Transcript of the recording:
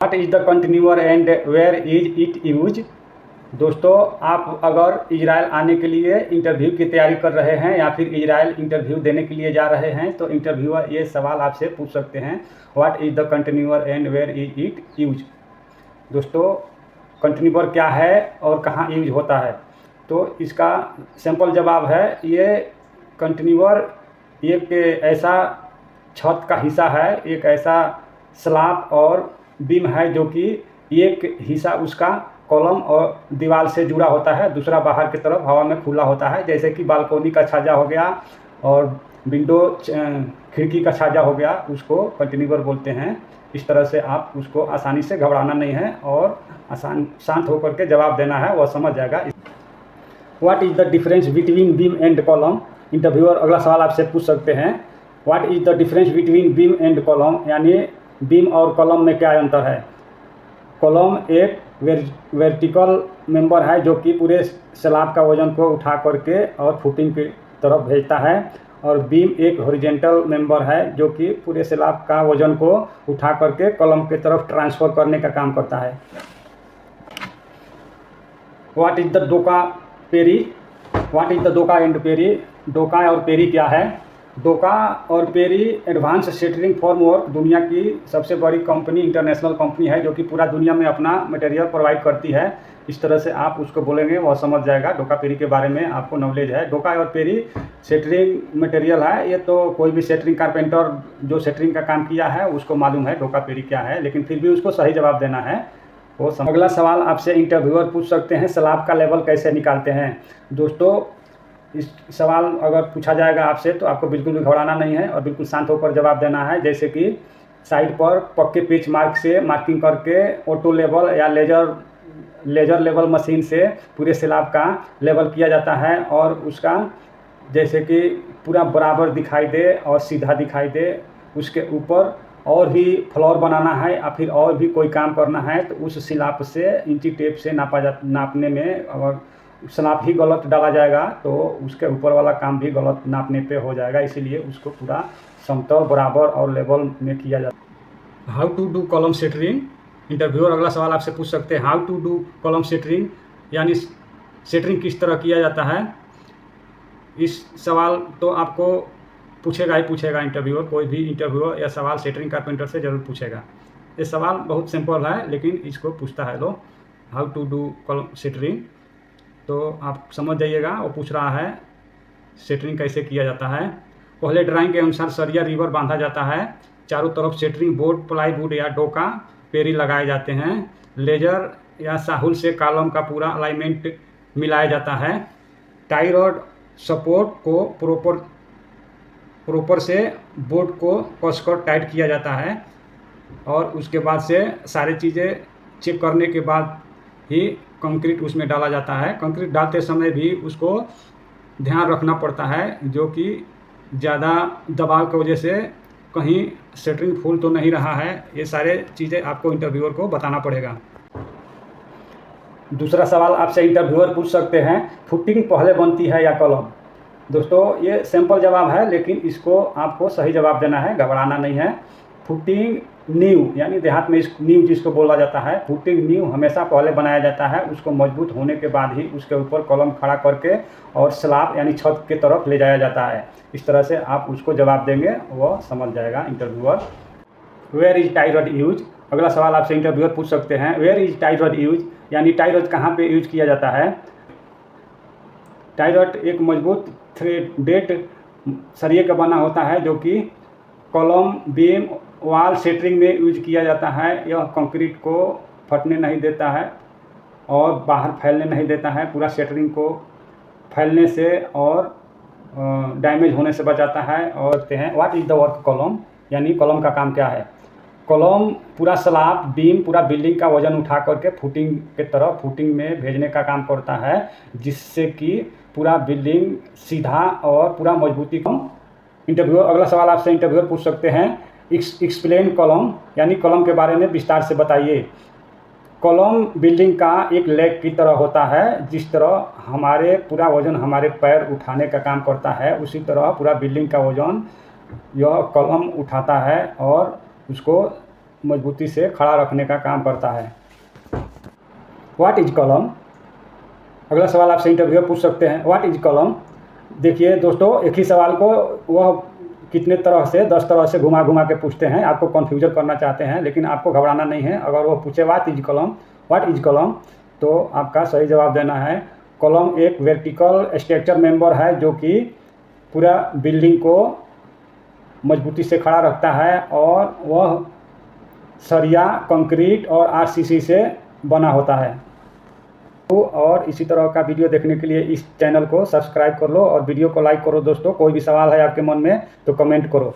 What is the continuer and where is it use. दोस्तों, आप अगर इजराइल आने के लिए इंटरव्यू की तैयारी कर रहे हैं या फिर इजराइल इंटरव्यू देने के लिए जा रहे हैं तो इंटरव्यूअर ये सवाल आपसे पूछ सकते हैं, what is the continuer and where is it use. दोस्तों, कंटिन्यूअर क्या है और कहाँ यूज होता है, तो इसका सिंपल जवाब है, ये कंटिन्यूअर एक ऐसा छत का हिस्सा है, एक ऐसा स्लैब और बीम है जो कि एक हिस्सा उसका कॉलम और दीवार से जुड़ा होता है, दूसरा बाहर की तरफ हवा में खुला होता है, जैसे कि बालकोनी का छाजा हो गया और विंडो खिड़की का छाजा हो गया, उसको कंटिन्यूअर बोलते हैं। इस तरह से आप उसको आसानी से घबराना नहीं है और शांत होकर के जवाब देना है, वह समझ जाएगा। What is the difference between beam and column. Interviewer अगला सवाल आपसे पूछ सकते हैं, what is the difference between beam and column, यानी बीम और कॉलम में क्या अंतर है। कॉलम एक वर्टिकल मेंबर है जो कि पूरे स्लैब का वजन को उठा करके और फुटिंग की तरफ भेजता है, और बीम एक हॉरिजॉन्टल मेंबर है जो कि पूरे स्लैब का वजन को उठा करके कॉलम की तरफ ट्रांसफ़र करने का काम करता है। व्हाट इज़ द डोका पेरी। व्हाट इज़ द डोका एंड पेरी। डोका और पेरी क्या है। डोका और पेरी एडवांस शेटरिंग फॉर्मवर्क दुनिया की सबसे बड़ी कंपनी, इंटरनेशनल कंपनी है जो कि पूरा दुनिया में अपना मटेरियल प्रोवाइड करती है। इस तरह से आप उसको बोलेंगे वह समझ जाएगा, डोका पेरी के बारे में आपको नॉलेज है। डोका और पेरी शेटरिंग मटेरियल है, ये तो कोई भी शेटरिंग कारपेंटर जो शेटरिंग का काम किया है उसको मालूम है डोका पेरी क्या है, लेकिन फिर भी उसको सही जवाब देना है। वो अगला सवाल आपसे इंटरव्यूअर पूछ सकते हैं, स्लैब का लेवल कैसे निकालते हैं। दोस्तों, इस सवाल अगर पूछा जाएगा आपसे तो आपको बिल्कुल भी घबराना नहीं है और बिल्कुल शांत होकर जवाब देना है। जैसे कि साइड पर पक्के पिच मार्क से मार्किंग करके ऑटो लेवल या लेजर लेवल मशीन से पूरे स्लैब का लेवल किया जाता है, और उसका जैसे कि पूरा बराबर दिखाई दे और सीधा दिखाई दे, उसके ऊपर और भी फ्लोर बनाना है या फिर और भी कोई काम करना है तो उस स्लैब से इंची टेप से नापने में अगर स्लैब ही गलत डाला जाएगा तो उसके ऊपर वाला काम भी गलत नापने पे हो जाएगा, इसीलिए उसको पूरा समतल बराबर और लेवल में किया जाता है। How to do column centering. Interviewer अगला सवाल आपसे पूछ सकते हैं, how to do column centering, यानी सेटरिंग किस तरह किया जाता है। इस सवाल तो आपको पूछेगा ही पूछेगा इंटरव्यूअर, कोई भी इंटरव्यूअर यह सवाल सेटरिंग कारपेंटर से ज़रूर पूछेगा। ये सवाल बहुत सिंपल है लेकिन इसको पूछता है लो, हाउ टू डू कॉलम सेटरिंग, तो आप समझ जाइएगा वो पूछ रहा है सेटरिंग कैसे किया जाता है। पहले ड्राइंग के अनुसार सरिया रिवर बांधा जाता है, चारों तरफ सेटरिंग बोर्ड, प्लाईवुड या डोका पेरी लगाए जाते हैं, लेजर या साहुल से कॉलम का पूरा अलाइनमेंट मिलाया जाता है, टाई रॉड सपोर्ट को प्रॉपर से बोर्ड को कसकर टाइट किया जाता है, और उसके बाद से सारी चीज़ें चेक करने के बाद ही कंक्रीट उसमें डाला जाता है। कंक्रीट डालते समय भी उसको ध्यान रखना पड़ता है जो कि ज़्यादा दबाव की वजह से कहीं सेटरिंग फूल तो नहीं रहा है, ये सारे चीज़ें आपको इंटरव्यूअर को बताना पड़ेगा। दूसरा सवाल आपसे इंटरव्यूअर पूछ सकते हैं, फुटिंग पहले बनती है या कॉलम। दोस्तों, ये सिंपल जवाब है लेकिन इसको आपको सही जवाब देना है, घबराना नहीं है। फुटिंग नींव, यानी देहात में इस नींव जिसको बोला जाता है, फुटिंग नींव हमेशा पहले बनाया जाता है, उसको मजबूत होने के बाद ही उसके ऊपर कॉलम खड़ा करके और स्लैब यानी छत की तरफ ले जाया जाता है। इस तरह से आप उसको जवाब देंगे, वह समझ जाएगा interviewer. Where is tie rod use. अगला सवाल आपसे इंटरव्यूअर पूछ सकते हैं, where is tie rod use, यानी टाई रॉड कहाँ पे यूज किया जाता है। टाई रॉड एक मजबूत थ्रेडेड सरिये का बना होता है जो कि कॉलम, बीम, वॉल सेटरिंग में यूज किया जाता है। यह कंक्रीट को फटने नहीं देता है और बाहर फैलने नहीं देता है, पूरा सेटरिंग को फैलने से और डैमेज होने से बचाता है। और कहते हैं what is the work column, यानी कॉलम का काम क्या है। कॉलम पूरा स्लैब, बीम, पूरा बिल्डिंग का वजन उठा करके फुटिंग के तरफ फुटिंग में भेजने का काम करता है, जिससे कि पूरा बिल्डिंग सीधा और पूरा मजबूती कम। इंटरव्यूअर अगला सवाल आपसे इंटरव्यूअर पूछ सकते हैं, एक्सप्लेन कॉलम, यानी कॉलम के बारे में विस्तार से बताइए। कॉलम बिल्डिंग का एक लेग की तरह होता है, जिस तरह हमारे पूरा वजन हमारे पैर उठाने का काम करता है, उसी तरह पूरा बिल्डिंग का वजन यह कॉलम उठाता है और उसको मजबूती से खड़ा रखने का काम करता है। What is column? अगला सवाल आपसे इंटरव्यूअर पूछ सकते हैं, व्हाट इज कॉलम? देखिए दोस्तों, एक ही सवाल को वह कितने तरह से 10 तरह से घुमा घुमा के पूछते हैं, आपको कन्फ्यूजन करना चाहते हैं, लेकिन आपको घबराना नहीं है। अगर वो पूछे what is column, what is column, तो आपका सही जवाब देना है कॉलम एक वर्टिकल स्ट्रक्चर मेंबर है जो कि पूरा बिल्डिंग को मजबूती से खड़ा रखता है और वह सरिया, कंक्रीट और आरसीसी से बना होता है। और इसी तरह का वीडियो देखने के लिए इस चैनल को सब्सक्राइब कर लो और वीडियो को लाइक करो दोस्तों। कोई भी सवाल है आपके मन में तो कमेंट करो।